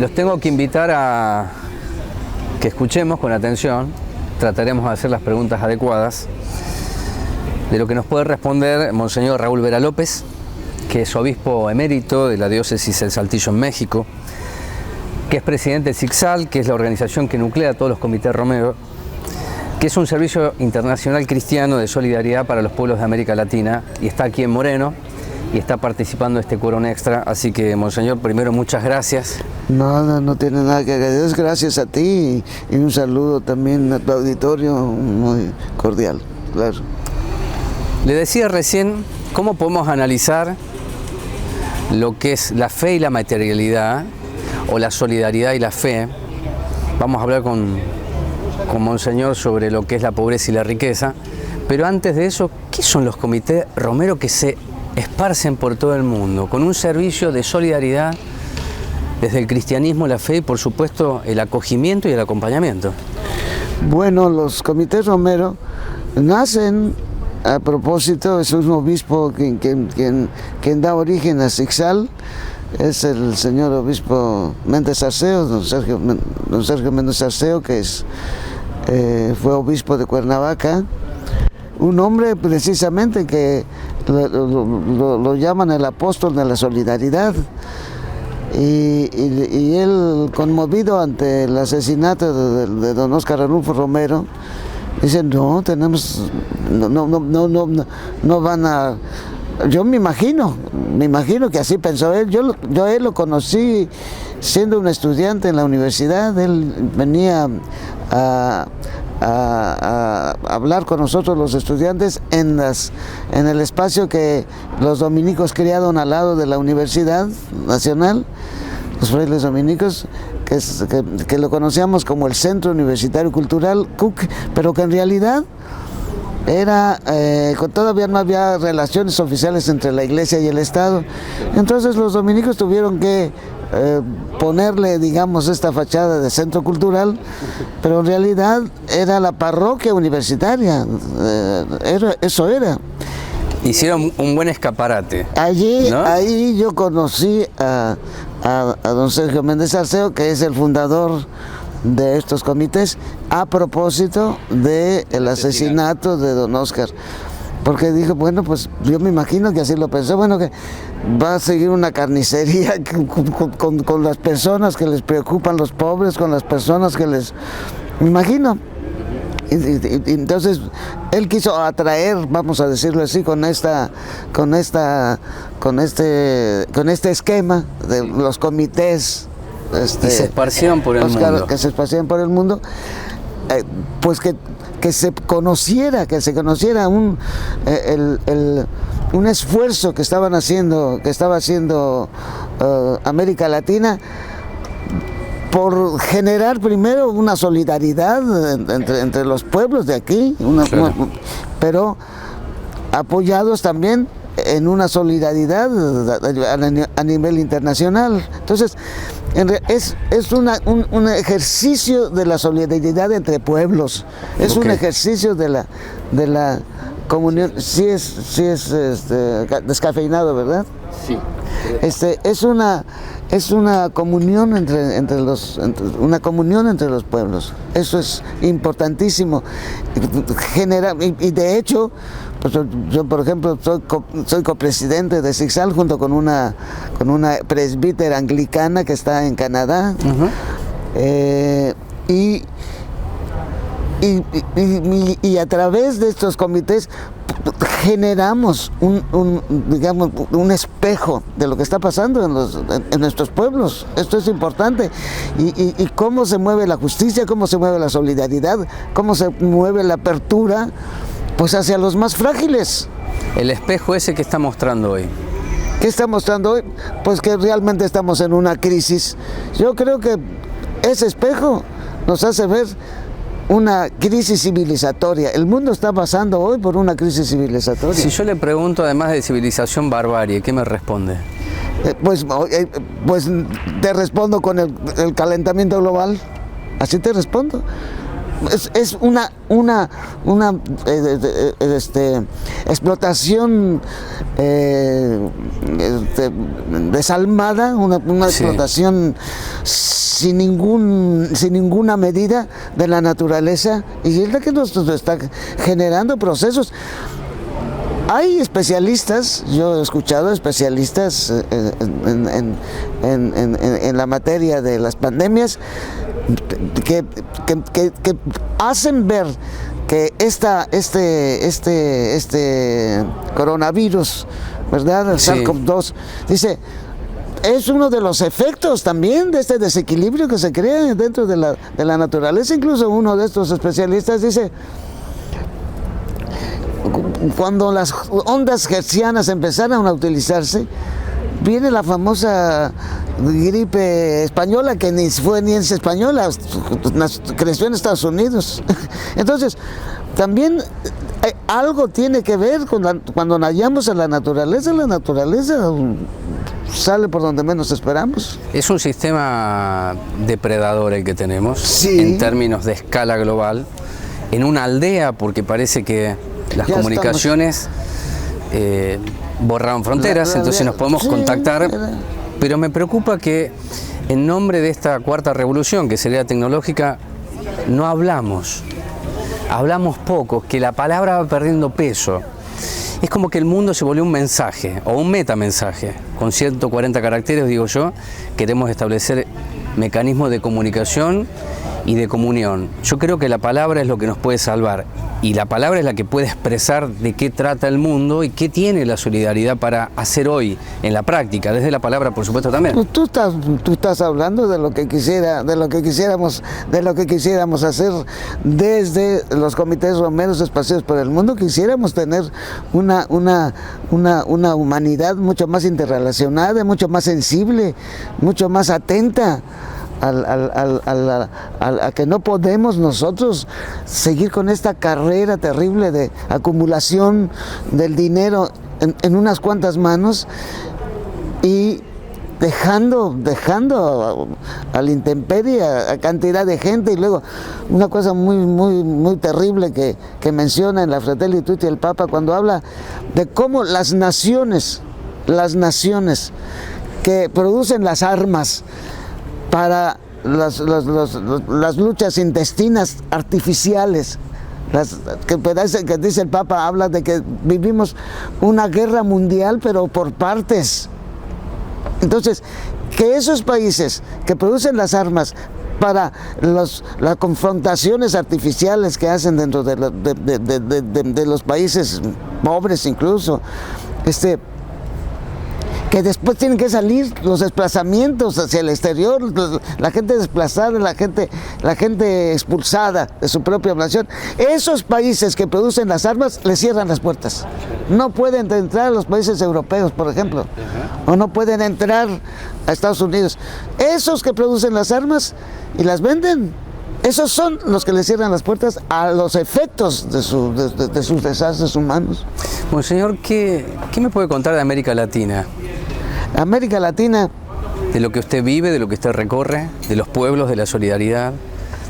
Los tengo que invitar a que escuchemos con atención, trataremos de hacer las preguntas adecuadas, de lo que nos puede responder Monseñor Raúl Vera López, que es obispo emérito de la diócesis del Saltillo en México, que es presidente del SICSAL, que es la organización que nuclea a todos los comités Romero, que es un servicio internacional cristiano de solidaridad para los pueblos de América Latina, y está aquí en Moreno, y está participando de este Quórum Extra. Así que, Monseñor, primero muchas gracias. No tiene nada que agradecer, gracias a ti, y un saludo también a tu auditorio muy cordial, claro. Le decía recién cómo podemos analizar lo que es la fe y la materialidad, o la solidaridad y la fe. Vamos a hablar con Monseñor sobre lo que es la pobreza y la riqueza, pero antes de eso, ¿qué son los comités Romero que se esparcen por todo el mundo, con un servicio de solidaridad desde el cristianismo, la fe y por supuesto el acogimiento y el acompañamiento? Bueno, los comités Romero nacen a propósito, es un obispo quien da origen a SICSAL, es el señor obispo Méndez Arceo, don Sergio Méndez Arceo, que fue obispo de Cuernavaca, un hombre precisamente que lo llaman el apóstol de la solidaridad, y él, conmovido ante el asesinato de don Óscar Arnulfo Romero, dice: no van a... Yo me imagino que así pensó él. Yo a él lo conocí siendo un estudiante en la universidad. Él venía a hablar con nosotros los estudiantes en el espacio que los dominicos crearon al lado de la Universidad Nacional, los frailes dominicos, que lo conocíamos como el Centro Universitario Cultural CUC, pero que en realidad todavía no había relaciones oficiales entre la Iglesia y el Estado. Entonces los dominicos tuvieron que ponerle, digamos, esta fachada de centro cultural, pero en realidad era la parroquia universitaria, eso era. Hicieron un buen escaparate. Ahí yo conocí a don Sergio Méndez Arceo, que es el fundador de estos comités, a propósito del asesinato de don Óscar, porque dijo, bueno, pues yo me imagino que así lo pensó, bueno, que va a seguir una carnicería con las personas que les preocupan, los pobres, con las personas que les... me imagino. Y entonces él quiso atraer, vamos a decirlo así, con este esquema de los comités, y se esparcieron por el mundo. Que se esparcieron por el mundo, pues que se conociera un esfuerzo que estaba haciendo América Latina por generar primero una solidaridad entre los pueblos de aquí, pero apoyados también en una solidaridad a nivel internacional. Entonces, es un ejercicio de la solidaridad entre pueblos, es un ejercicio de la comunión. Sí es descafeinado, ¿verdad? Sí. Es una comunión entre los pueblos. Eso es importantísimo. Y de hecho, pues yo por ejemplo soy copresidente de SICSAL junto con una presbítera anglicana que está en Canadá. Y a través de estos comités generamos un espejo de lo que está pasando en nuestros pueblos. Esto es importante. Y cómo se mueve la justicia, cómo se mueve la solidaridad, cómo se mueve la apertura, pues hacia los más frágiles. El espejo ese que está mostrando hoy. ¿Qué está mostrando hoy? Pues que realmente estamos en una crisis. Yo creo que ese espejo nos hace ver una crisis civilizatoria. El mundo está pasando hoy por una crisis civilizatoria. Si yo le pregunto, además de civilización, barbarie, ¿qué me responde? Pues te respondo con el calentamiento global. Así te respondo. es una explotación desalmada, una explotación sin ninguna medida de la naturaleza, y es la que nos está generando procesos. Hay especialistas, yo he escuchado especialistas en la materia de las pandemias que hacen ver que este coronavirus, ¿verdad? El SARS-CoV-2, dice, es uno de los efectos también de este desequilibrio que se crea dentro de la naturaleza. Incluso uno de estos especialistas dice, cuando las ondas hertzianas empezaron a utilizarse, viene la famosa gripe española, que ni es española, creció en Estados Unidos. Entonces, también algo tiene que ver con cuando hallamos a la naturaleza sale por donde menos esperamos. Es un sistema depredador el que tenemos, en términos de escala global, en una aldea, porque parece que las comunicaciones borraron fronteras, entonces nos podemos contactar, pero me preocupa que en nombre de esta cuarta revolución, que sería tecnológica, no hablamos poco, que la palabra va perdiendo peso. Es como que el mundo se volvió un mensaje, o un metamensaje, con 140 caracteres, digo yo. Queremos establecer mecanismos de comunicación y de comunión. Yo creo que la palabra es lo que nos puede salvar, y la palabra es la que puede expresar de qué trata el mundo y qué tiene la solidaridad para hacer hoy en la práctica, desde la palabra, por supuesto, también. Tú estás hablando de lo que quisiéramos hacer desde los comités romeros espaciados por el mundo. Quisiéramos tener una humanidad mucho más interrelacionada, mucho más sensible, mucho más atenta a que no podemos nosotros seguir con esta carrera terrible de acumulación del dinero en unas cuantas manos, y dejando a la intemperie a cantidad de gente. Y luego una cosa muy terrible que menciona en la Fratelli Tutti el Papa, cuando habla de cómo las naciones que producen las armas para las luchas intestinas artificiales, que dice el Papa, habla de que vivimos una guerra mundial, pero por partes. Entonces, que esos países que producen las armas para las confrontaciones artificiales que hacen dentro de los países pobres incluso, que después tienen que salir los desplazamientos hacia el exterior, la gente desplazada, la gente expulsada de su propia nación. Esos países que producen las armas les cierran las puertas. No pueden entrar a los países europeos, por ejemplo, o no pueden entrar a Estados Unidos. Esos que producen las armas y las venden, esos son los que le cierran las puertas a los efectos de sus desastres humanos. Monseñor, ¿qué me puede contar de América Latina? América Latina. De lo que usted vive, de lo que usted recorre, de los pueblos, de la solidaridad,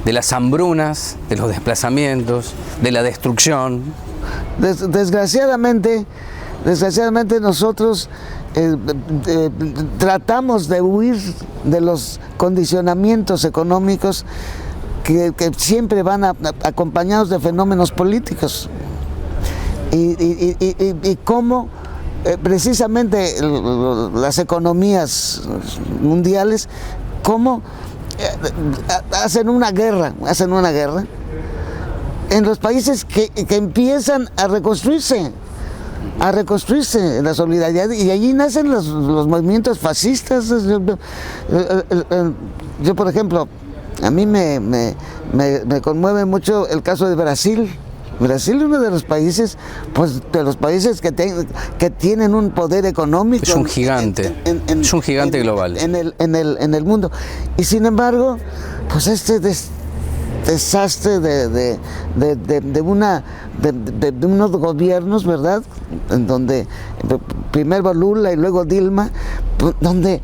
de las hambrunas, de los desplazamientos, de la destrucción. Desgraciadamente nosotros tratamos de huir de los condicionamientos económicos que siempre van acompañados de fenómenos políticos, y cómo precisamente las economías mundiales, cómo hacen una guerra en los países que empiezan a reconstruirse en la solidaridad, y allí nacen los movimientos fascistas. Yo, por ejemplo, a mí me conmueve mucho el caso de Brasil. Brasil es uno de los países, que tienen un poder económico. Es un gigante, es un gigante global. En el mundo. Y sin embargo, pues este desastre de unos gobiernos, ¿verdad? En donde primero Lula y luego Dilma, donde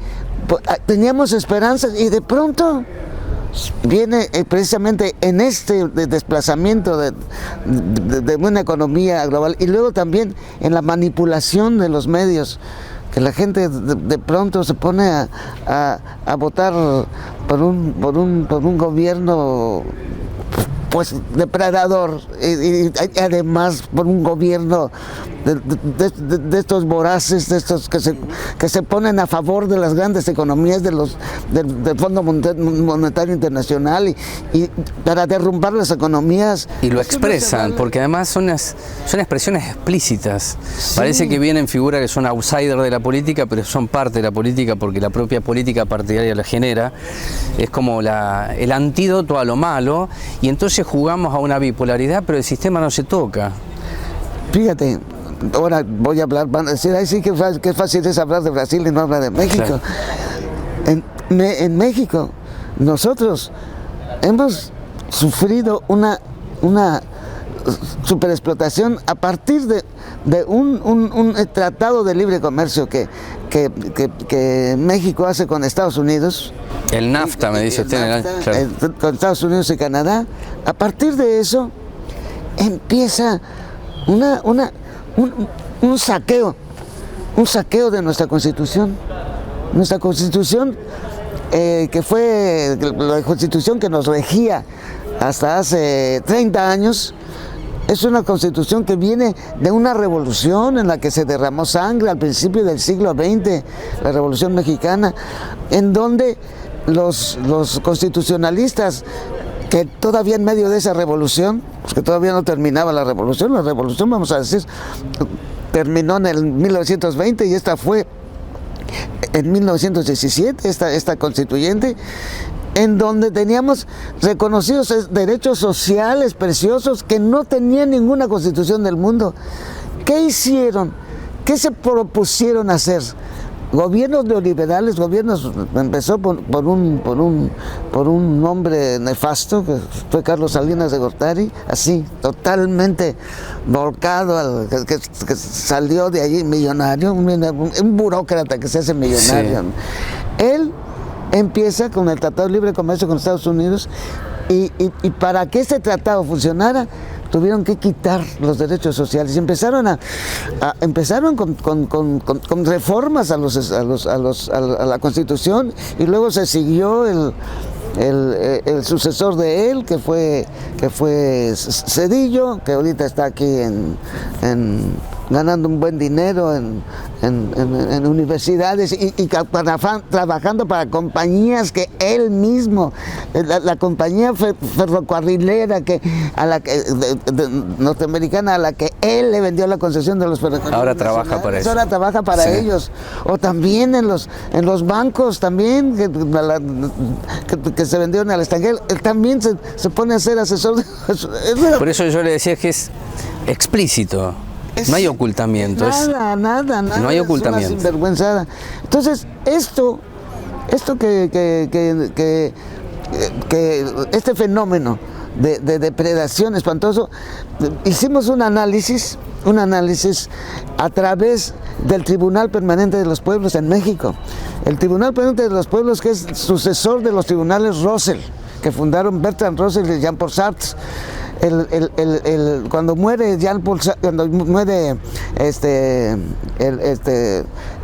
teníamos esperanzas, y de pronto viene precisamente en este desplazamiento de una economía global, y luego también en la manipulación de los medios, que la gente de pronto se pone a votar por un gobierno pues depredador, y además por un gobierno de estos voraces, de estos que se ponen a favor de las grandes economías del Fondo Monetario Internacional, y para derrumbar las economías. Y lo expresan, porque además son expresiones explícitas. Sí. Parece que vienen figuras que son outsiders de la política, pero son parte de la política porque la propia política partidaria la genera. Es como el antídoto a lo malo, y entonces jugamos a una bipolaridad, pero el sistema no se toca. Fíjate, ahora voy a hablar, van a decir, ay sí, que fácil es hablar de Brasil y no hablar de México. Claro. En México, nosotros hemos sufrido una superexplotación a partir de un tratado de libre comercio que México hace con Estados Unidos. El NAFTA, me dice usted. Claro. Con Estados Unidos y Canadá. A partir de eso empieza un saqueo de nuestra Constitución. Nuestra Constitución, que fue la Constitución que nos regía hasta hace 30 años, es una Constitución que viene de una revolución en la que se derramó sangre al principio del siglo XX, la Revolución Mexicana, en donde los constitucionalistas, que todavía en medio de esa revolución, porque todavía no terminaba la revolución, vamos a decir, terminó en el 1920 y esta fue en 1917, esta constituyente, en donde teníamos reconocidos derechos sociales preciosos que no tenía ninguna constitución del mundo. ¿Qué hicieron? ¿Qué se propusieron hacer? Gobiernos neoliberales, empezó por un hombre nefasto, que fue Carlos Salinas de Gortari, así, totalmente volcado, que salió de allí millonario, un burócrata que se hace millonario. Sí. Él empieza con el Tratado de Libre Comercio con Estados Unidos, y para que ese tratado funcionara, tuvieron que quitar los derechos sociales y empezaron con reformas a la Constitución, y luego se siguió el sucesor de él, que fue Zedillo, que ahorita está aquí ganando un buen dinero en universidades y trabajando para compañías que él mismo, la compañía ferrocarrilera norteamericana, a la que él le vendió la concesión de los ferrocarriles. Ahora trabaja para eso. Ahora trabaja para sí. Ellos. O también en los bancos también, que se vendieron al extranjero, él también se pone a ser asesor. Por eso yo le decía que es explícito. No hay ocultamiento. Nada. No hay ocultamiento. Es una sinvergüenzada. Entonces, esto que este fenómeno de depredación espantoso, hicimos un análisis a través del Tribunal Permanente de los Pueblos en México. El Tribunal Permanente de los Pueblos, que es sucesor de los tribunales Russell, que fundaron Bertrand Russell y Jean-Paul Sartre. Cuando muere Jean-Paul Sartre, cuando muere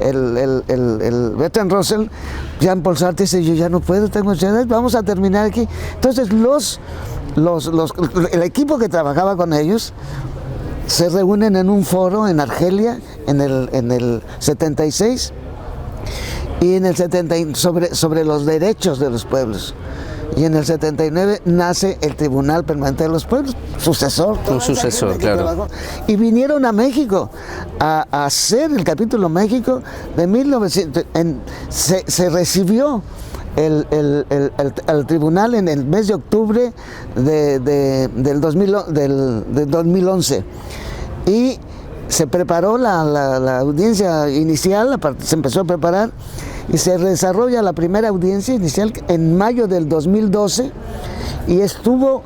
el Bertrand Russell, Jean-Paul Sartre dice: yo ya no puedo, vamos a terminar aquí. Entonces el equipo que trabajaba con ellos se reúnen en un foro en Argelia en el 76, y en el 70 sobre los derechos de los pueblos. Y en el 79 nace el Tribunal Permanente de los Pueblos, sucesor. Un sucesor, claro. Y vinieron a México a hacer el capítulo México de 1900. Se recibió el tribunal en el mes de octubre del 2011. Y se preparó la audiencia inicial, se empezó a preparar, y se desarrolla la primera audiencia inicial en mayo del 2012, y estuvieron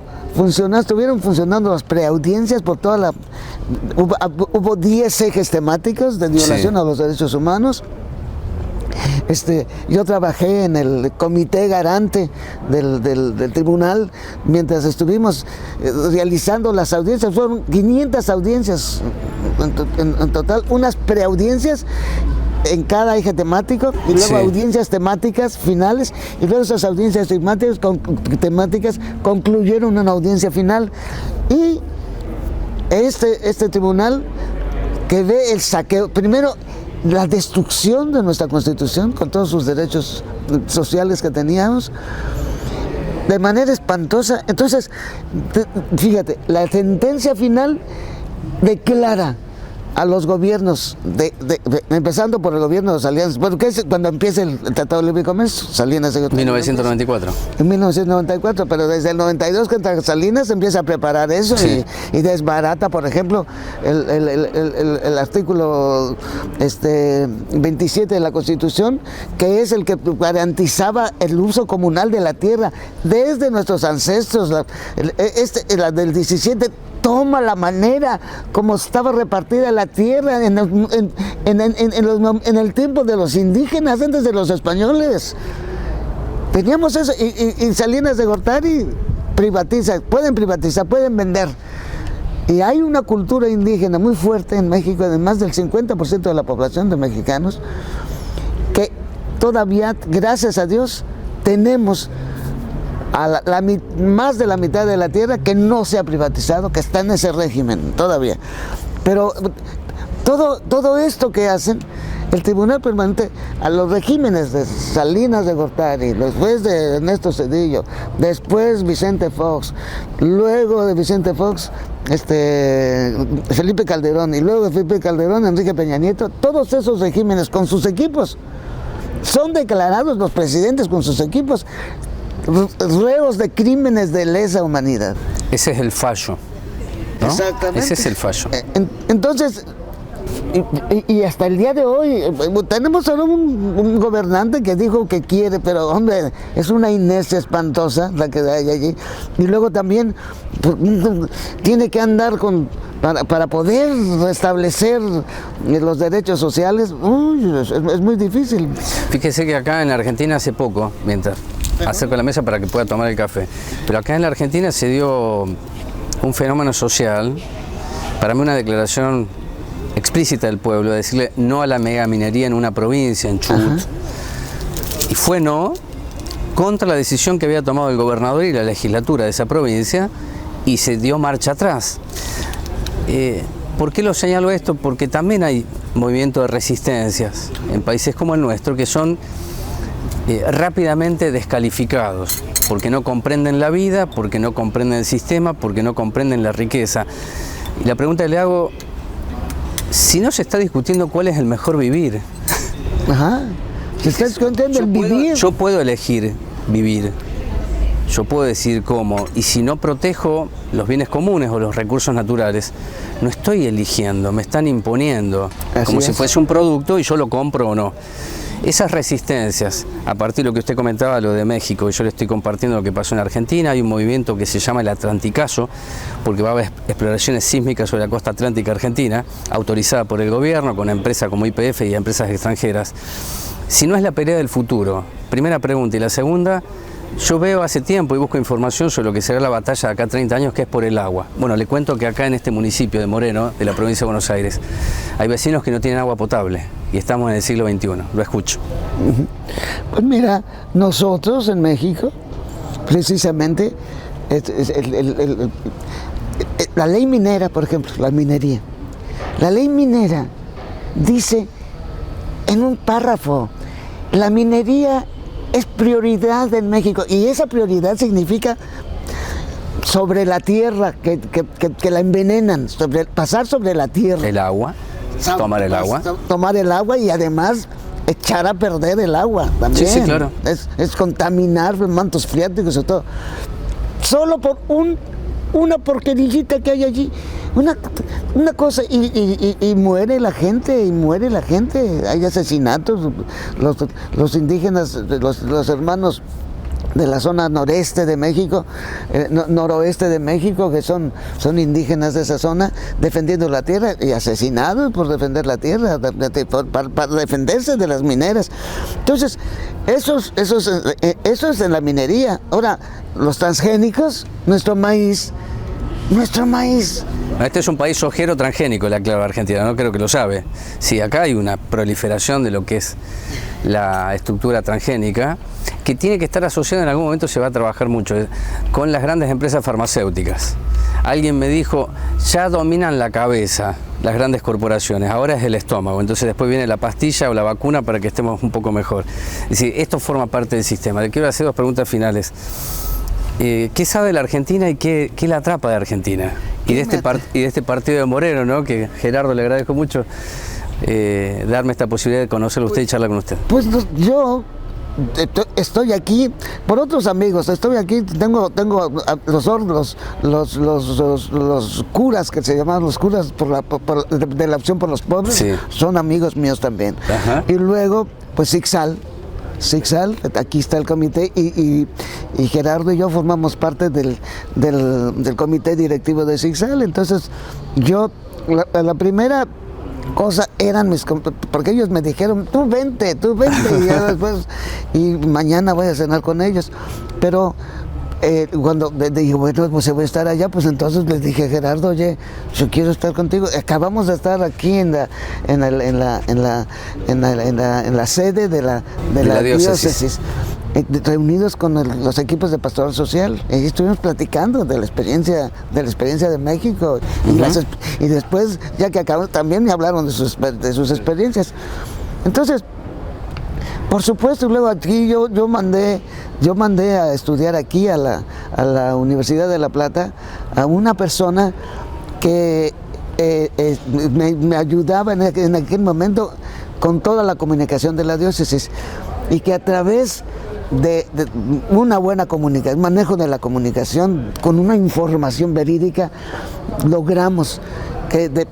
funcionando las preaudiencias por toda hubo 10 ejes temáticos de violación a los derechos humanos. Yo trabajé en el comité garante del tribunal mientras estuvimos realizando las audiencias. Fueron 500 audiencias en total, unas preaudiencias en cada eje temático y luego audiencias temáticas finales, y luego esas audiencias temáticas concluyeron en una audiencia final. Y este tribunal que ve el saqueo, primero la destrucción de nuestra Constitución con todos sus derechos sociales que teníamos, de manera espantosa. Entonces, fíjate, la sentencia final declara a los gobiernos, empezando por el gobierno de Salinas, bueno, que es cuando empieza el Tratado de Libre Comercio, Salinas de Gortari. 1994. En 1994, pero desde el 92 que entra Salinas empieza a preparar eso, sí, y desbarata, por ejemplo, el artículo 27 de la Constitución, que es el que garantizaba el uso comunal de la tierra desde nuestros ancestros. La del 17 toma la manera como estaba repartida la tierra en el tiempo de los indígenas, antes de los españoles. Teníamos eso, y Salinas de Gortari pueden privatizar, pueden vender. Y hay una cultura indígena muy fuerte en México, de más del 50% de la población de mexicanos, que todavía, gracias a Dios, tenemos más de la mitad de la tierra que no se ha privatizado, que está en ese régimen todavía. Pero todo esto que hacen, el Tribunal Permanente, a los regímenes de Salinas de Gortari, después de Ernesto Zedillo, después Vicente Fox, luego de Vicente Fox, Felipe Calderón, y luego de Felipe Calderón, Enrique Peña Nieto, todos esos regímenes con sus equipos, son declarados los presidentes con sus equipos reos de crímenes de lesa humanidad. Ese es el fallo, ¿no? Exactamente. Ese es el fallo. Entonces, y hasta el día de hoy, tenemos solo un gobernante que dijo que quiere, pero hombre, es una inercia espantosa la que hay allí. Y luego también tiene que andar para poder restablecer los derechos sociales. Es muy difícil. Fíjese que acá en la Argentina hace poco, mientras acerco la mesa para que pueda tomar el café, pero acá en la Argentina se dio un fenómeno social, para mí una declaración explícita del pueblo, de decirle no a la megaminería en una provincia, en Chubut. Y fue no contra la decisión que había tomado el gobernador y la legislatura de esa provincia, y se dio marcha atrás. ¿Por qué lo señalo esto? Porque también hay movimientos de resistencias en países como el nuestro que son rápidamente descalificados, porque no comprenden la vida, porque no comprenden el sistema, porque no comprenden la riqueza. Y la pregunta que le hago, si no se está discutiendo cuál es el mejor vivir. Se está discutiendo el vivir. Yo puedo elegir vivir, yo puedo decir cómo, y si no protejo los bienes comunes o los recursos naturales, no estoy eligiendo, me están imponiendo, como si fuese un producto y yo lo compro o no. Esas resistencias, a partir de lo que usted comentaba, lo de México, y yo le estoy compartiendo lo que pasó en Argentina, hay un movimiento que se llama el Atlanticazo, porque va a haber exploraciones sísmicas sobre la costa atlántica argentina, autorizada por el gobierno, con empresas como YPF y empresas extranjeras. Si no es la pelea del futuro, primera pregunta, y la segunda, yo veo hace tiempo y busco información sobre lo que será la batalla de acá a 30 años, que es por el agua. Bueno, le cuento que acá en este municipio de Moreno, de la provincia de Buenos Aires, hay vecinos que no tienen agua potable y estamos en el siglo XXI. Lo escucho. Pues mira, nosotros en México, precisamente, la ley minera, por ejemplo, la minería. La ley minera dice en un párrafo, la minería es prioridad en México, y esa prioridad significa sobre la tierra, que la envenenan, pasar sobre la tierra. El agua, tomar el agua. Tomar el agua y además echar a perder el agua también. Sí, claro. Es contaminar mantos freáticos y todo. Solo por una porquerillita que hay allí. Una cosa, y muere la gente, hay asesinatos, los indígenas, los hermanos de la zona noreste de México, noroeste de México, que son indígenas de esa zona, defendiendo la tierra y asesinados por defender la tierra, para defenderse de las mineras. Entonces, eso es en la minería. Ahora, los transgénicos, nuestro maíz. Este es un país sojero transgénico, la clave Argentina, no creo que lo sabe. Sí, acá hay una proliferación de lo que es la estructura transgénica, que tiene que estar asociada, en algún momento se va a trabajar mucho, con las grandes empresas farmacéuticas. Alguien me dijo, ya dominan la cabeza las grandes corporaciones, ahora es el estómago, entonces después viene la pastilla o la vacuna para que estemos un poco mejor. Es decir, esto forma parte del sistema. Le quiero hacer dos preguntas finales. ¿Qué sabe la Argentina y qué la atrapa de Argentina? Y de este partido de Moreno, ¿no? Que Gerardo, le agradezco mucho darme esta posibilidad de conocerlo a usted y charlar con usted. Pues yo estoy aquí por otros amigos, estoy aquí, tengo los curas, que se llaman los curas de la Opción por los Pobres, sí. Son amigos míos también. Ajá. Y luego, pues Sigsal, aquí está el comité, y Gerardo y yo formamos parte del comité directivo de Sigsal. Entonces yo, la primera cosa eran porque ellos me dijeron, tú vente, y ya después, y mañana voy a cenar con ellos, pero cuando dije, bueno, pues se voy a estar allá, pues entonces les dije a Gerardo, oye, yo quiero estar contigo. Acabamos de estar aquí en la sede de la diócesis, reunidos con los equipos de pastoral social, y estuvimos platicando de la experiencia de México. Y después, ya que acabamos, también me hablaron de sus experiencias. Entonces, por supuesto, luego aquí yo mandé a estudiar aquí a la Universidad de La Plata a una persona que me ayudaba en aquel momento con toda la comunicación de la diócesis, y que a través de una buena comunicación, manejo de la comunicación, con una información verídica, logramos que de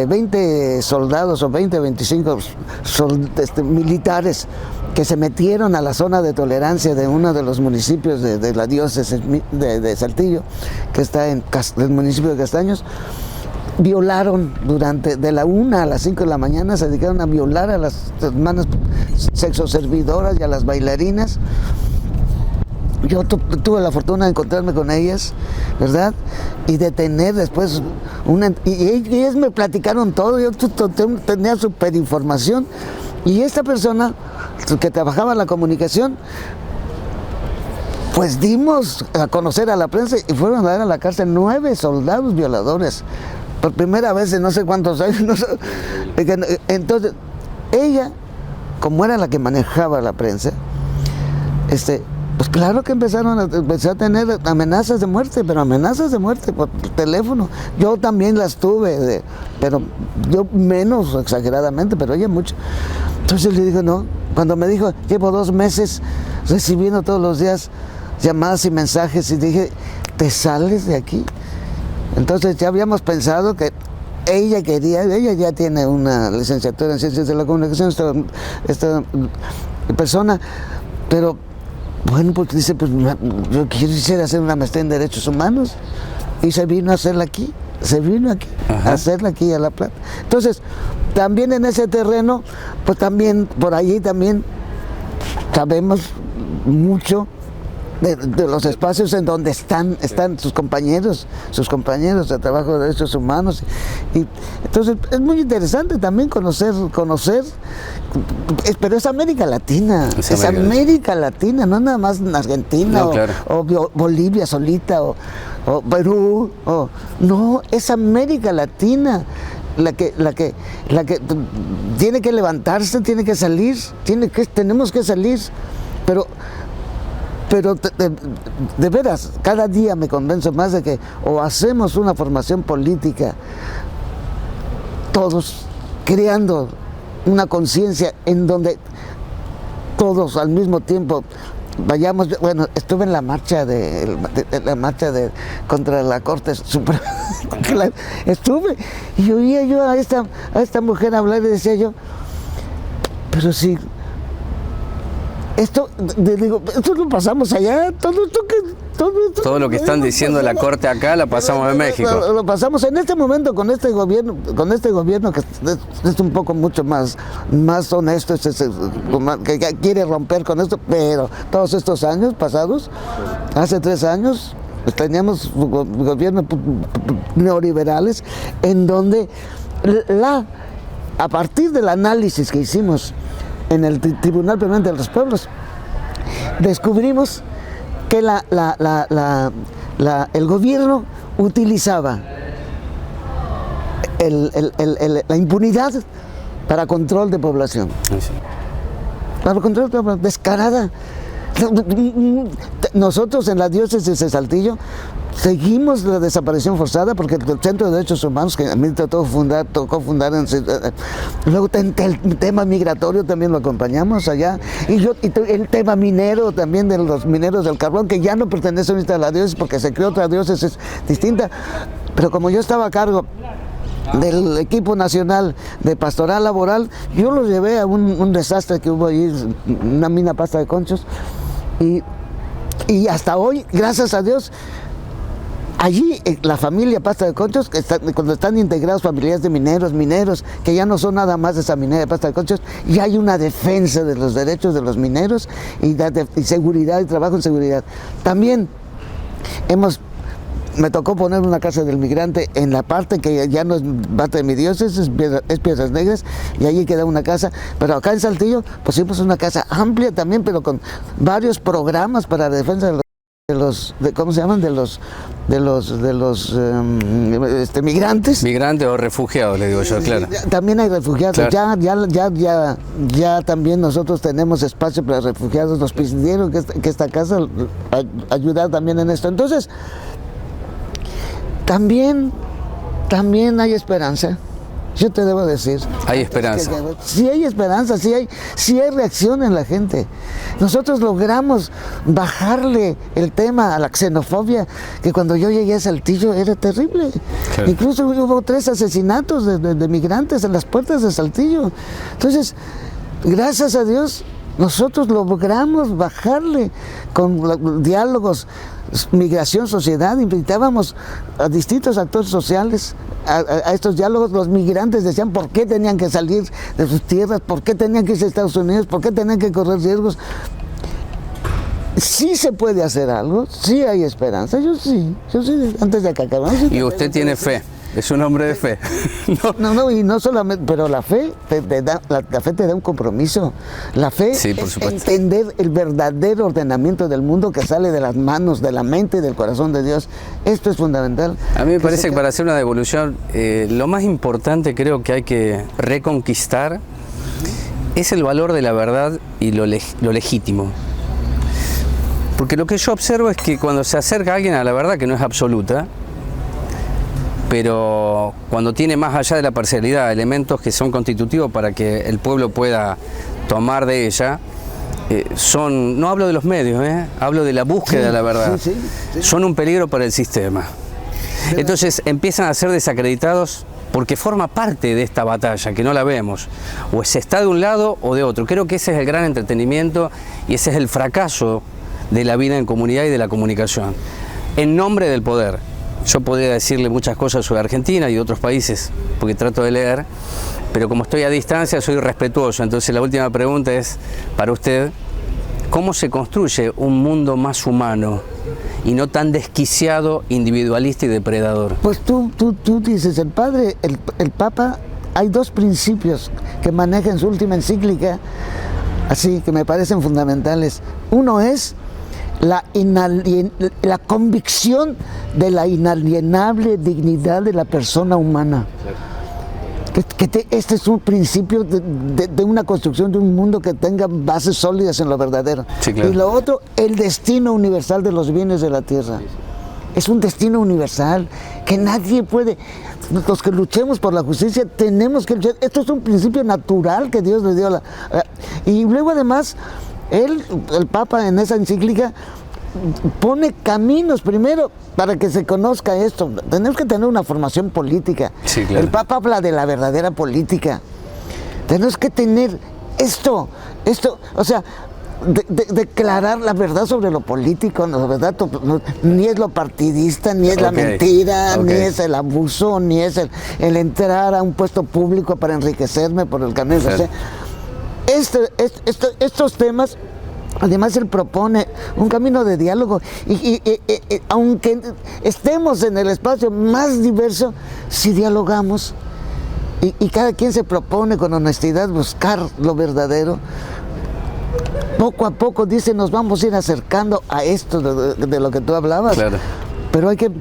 20 soldados o 25 militares que se metieron a la zona de tolerancia de uno de los municipios de la diócesis de Saltillo, que está en el municipio de Castaños, violaron de la 1 a las 5 de la mañana, se dedicaron a violar a las hermanas sexoservidoras y a las bailarinas. Yo tuve la fortuna de encontrarme con ellas, ¿verdad? Y de tener después y ellas me platicaron todo, yo tenía súper información. Y esta persona que trabajaba en la comunicación, pues dimos a conocer a la prensa, y fueron a dar a la cárcel 9 soldados violadores, por primera vez en no sé cuántos años. No sé. Entonces, ella, como era la que manejaba la prensa, pues claro que empezó a tener amenazas de muerte, pero amenazas de muerte por teléfono. Yo también las tuve, pero yo menos exageradamente, pero ella mucho. Entonces le digo, no. Cuando me dijo, llevo 2 meses recibiendo todos los días llamadas y mensajes, y dije, ¿te sales de aquí? Entonces ya habíamos pensado que ella ya tiene una licenciatura en Ciencias de la Comunicación, esta persona, pero bueno, pues dice, pues yo quisiera hacer una maestría en Derechos Humanos, y se vino a hacerla aquí, Ajá. A hacerla aquí a La Plata. Entonces, también en ese terreno, pues también, por allí también sabemos mucho de los espacios en donde están sus compañeros de trabajo de derechos humanos, y entonces es muy interesante también conocer, pero es América Latina, es América Latina, no nada más en Argentina, no, claro. o Bolivia solita, o Perú, no, es América Latina la que tiene que levantarse, tiene que salir, tenemos que salir, pero de veras, cada día me convenzo más de que o hacemos una formación política, todos creando una conciencia en donde todos al mismo tiempo vayamos. Bueno, estuve en la marcha contra la Corte Suprema. Estuve y oía yo a esta mujer hablar, y decía yo, pero si Esto, digo, esto lo pasamos allá, todo lo que están diciendo la Corte acá la pasamos en México. Lo pasamos en este momento con este gobierno que es un poco mucho más honesto, que quiere romper con esto, pero todos estos años pasados, hace 3 años, teníamos gobiernos neoliberales en donde a partir del análisis que hicimos en el Tribunal Permanente de los Pueblos, descubrimos que el gobierno utilizaba la impunidad para control de población. Para control de población, descarada. Nosotros en la diócesis de Saltillo seguimos la desaparición forzada porque el Centro de Derechos Humanos, que a mí tocó fundar luego el tema migratorio también lo acompañamos allá, y el tema minero también, de los mineros del carbón, que ya no pertenece ahorita a la diócesis porque se creó otra diócesis distinta, pero como yo estaba a cargo del equipo nacional de pastoral laboral, yo los llevé a un desastre que hubo ahí, una mina Pasta de Conchos, y hasta hoy, gracias a Dios, allí la familia Pasta de Conchos, cuando están integrados familiares de mineros, que ya no son nada más de esa minera de Pasta de Conchos, ya hay una defensa de los derechos de los mineros y seguridad y trabajo en seguridad. También me tocó poner una casa del migrante en la parte que ya no es parte de mi diócesis, es Piedras Negras, y allí queda una casa, pero acá en Saltillo pusimos una casa amplia también, pero con varios programas para la defensa ¿cómo se llaman? De los migrantes. Migrantes o refugiados, le digo yo, claro. También hay refugiados, claro. Ya también nosotros tenemos espacio para refugiados, nos pidieron que esta casa ayudara también en esto. Entonces, también hay esperanza. Yo te debo decir. Hay esperanza. Sí hay esperanza, sí hay reacción en la gente. Nosotros logramos bajarle el tema a la xenofobia, que cuando yo llegué a Saltillo era terrible. Claro. Incluso hubo 3 asesinatos de migrantes en las puertas de Saltillo. Entonces, gracias a Dios, nosotros logramos bajarle con diálogos, migración, sociedad, invitábamos a distintos actores sociales a estos diálogos. Los migrantes decían por qué tenían que salir de sus tierras, por qué tenían que irse a Estados Unidos, por qué tenían que correr riesgos. Sí se puede hacer algo, sí hay esperanza, yo sí, antes de que acabemos. Y usted tiene fe. Es un hombre de fe. No, y no solamente, pero la fe la fe te da un compromiso. La fe sí, por es supuesto. Entender el verdadero ordenamiento del mundo que sale de las manos, de la mente y del corazón de Dios. Esto es fundamental. A mí me parece que para hacer una devolución, lo más importante creo que hay que reconquistar es el valor de la verdad y lo legítimo. Porque lo que yo observo es que cuando se acerca alguien a la verdad, que no es absoluta, pero cuando tiene más allá de la parcialidad elementos que son constitutivos para que el pueblo pueda tomar de ella, no hablo de los medios, hablo de la búsqueda de la verdad, sí. Son un peligro para el sistema. Entonces empiezan a ser desacreditados porque forma parte de esta batalla, que no la vemos, o se está de un lado o de otro. Creo que ese es el gran entretenimiento y ese es el fracaso de la vida en comunidad y de la comunicación, en nombre del poder. Yo podría decirle muchas cosas sobre Argentina y otros países, porque trato de leer, pero como estoy a distancia soy respetuoso. Entonces la última pregunta es para usted: ¿cómo se construye un mundo más humano y no tan desquiciado, individualista y depredador? Pues tú dices, el Papa, hay 2 principios que maneja en su última encíclica, así que me parecen fundamentales. Uno es la convicción de la inalienable dignidad de la persona humana. Este es un principio de una construcción de un mundo que tenga bases sólidas en lo verdadero. Sí, claro. Y lo otro, el destino universal de los bienes de la tierra. Es un destino universal que nadie puede. Los que luchemos por la justicia tenemos que luchar. Esto es un principio natural que Dios le dio y luego además el Papa en esa encíclica pone caminos primero para que se conozca esto. Tenemos que tener una formación política. Sí, claro. El Papa habla de la verdadera política. Tenemos que tener esto, o sea, declarar la verdad sobre lo político, la verdad, ni es lo partidista, ni es la mentira, ni es el abuso, ni es el entrar a un puesto público para enriquecerme por el camino. Claro. O sea, estos temas, además él propone un camino de diálogo y aunque estemos en el espacio más diverso, si dialogamos y cada quien se propone con honestidad buscar lo verdadero, poco a poco, dice, nos vamos a ir acercando a esto de lo que tú hablabas. Claro. Pero hay que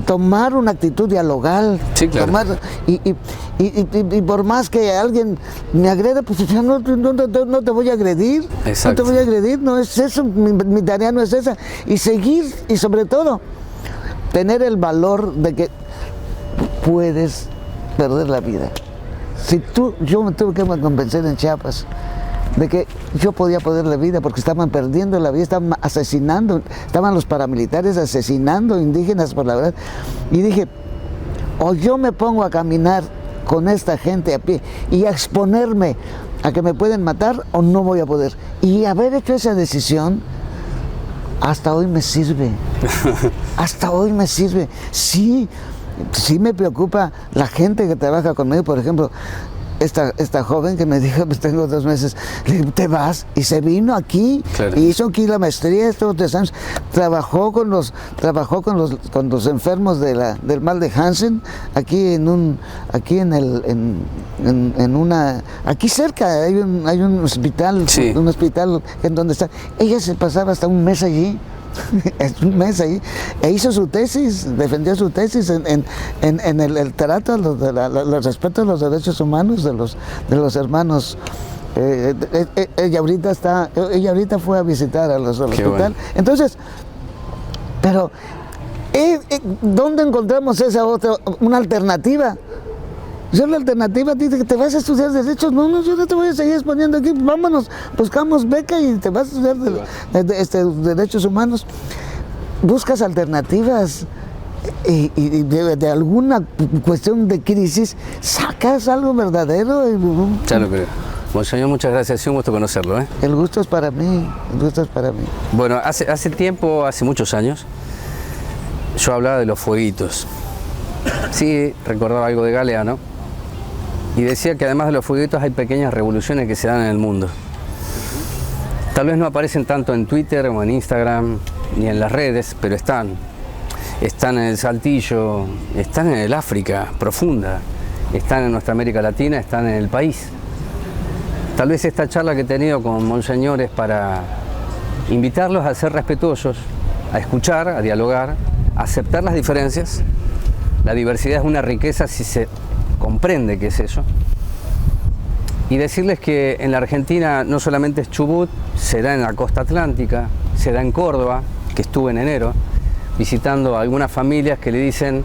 tomar una actitud dialogal. Sí, claro. Y por más que alguien me agreda, pues ya no te voy a agredir. Exacto. No te voy a agredir, no es eso, mi tarea no es esa. Y seguir, y sobre todo, tener el valor de que puedes perder la vida. Yo me tuve que convencer en Chiapas de que yo podía perder la vida porque estaban perdiendo la vida, estaban asesinando, estaban los paramilitares asesinando indígenas por la verdad. Y dije, o yo me pongo a caminar con esta gente a pie y a exponerme a que me pueden matar, o no voy a poder. Y haber hecho esa decisión hasta hoy me sirve. Hasta hoy me sirve. Sí me preocupa la gente que trabaja conmigo, por ejemplo. Esta joven que me dijo, pues tengo 2 meses, le digo, te vas, y se vino aquí, claro. Hizo aquí la maestría, estos 3 años, trabajó con los enfermos del mal de Hansen, aquí aquí cerca hay un hospital, sí. Un hospital en donde está, ella se pasaba hasta un mes allí. Es un mes ahí, e hizo su tesis, defendió su tesis en el trato, los respeto a los derechos humanos de los hermanos. Ella ahorita fue a visitar al hospital. Bueno. Entonces, pero ¿dónde encontramos una alternativa? Yo la alternativa dice que te vas a estudiar derechos, no, yo no te voy a seguir exponiendo aquí, vámonos, buscamos beca y te vas a estudiar derechos humanos. Buscas alternativas y de alguna cuestión de crisis sacas algo verdadero. Ya lo creo. Monseñor, muchas gracias, es un gusto conocerlo. El gusto es para mí, Bueno, hace tiempo, hace muchos años, yo hablaba de los fueguitos. Sí, recordaba algo de Galeano. Y decía que además de los fueguitos hay pequeñas revoluciones que se dan en el mundo. Tal vez no aparecen tanto en Twitter o en Instagram ni en las redes, pero están. Están en el Saltillo, están en el África profunda, están en nuestra América Latina, están en el país. Tal vez esta charla que he tenido con Monseñor es para invitarlos a ser respetuosos, a escuchar, a dialogar, a aceptar las diferencias. La diversidad es una riqueza si se comprende qué es eso. Y decirles que en la Argentina no solamente es Chubut, se da en la costa atlántica, se da en Córdoba, que estuve en enero, visitando a algunas familias que le dicen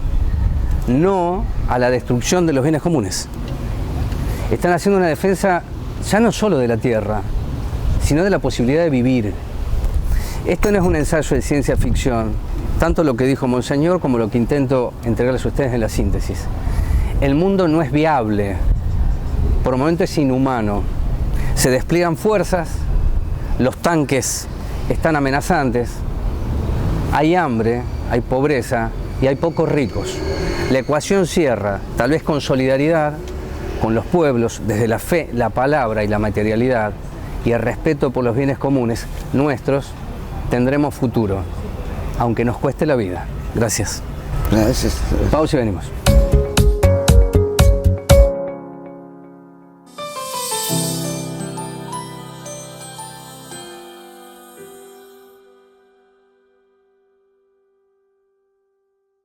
no a la destrucción de los bienes comunes. Están haciendo una defensa ya no solo de la tierra, sino de la posibilidad de vivir. Esto no es un ensayo de ciencia ficción, tanto lo que dijo Monseñor como lo que intento entregarles a ustedes en la síntesis. El mundo no es viable, por el momento es inhumano. Se despliegan fuerzas, los tanques están amenazantes, hay hambre, hay pobreza y hay pocos ricos. La ecuación cierra, tal vez con solidaridad, con los pueblos, desde la fe, la palabra y la materialidad, y el respeto por los bienes comunes nuestros, tendremos futuro, aunque nos cueste la vida. Gracias. Gracias. Pausa y venimos.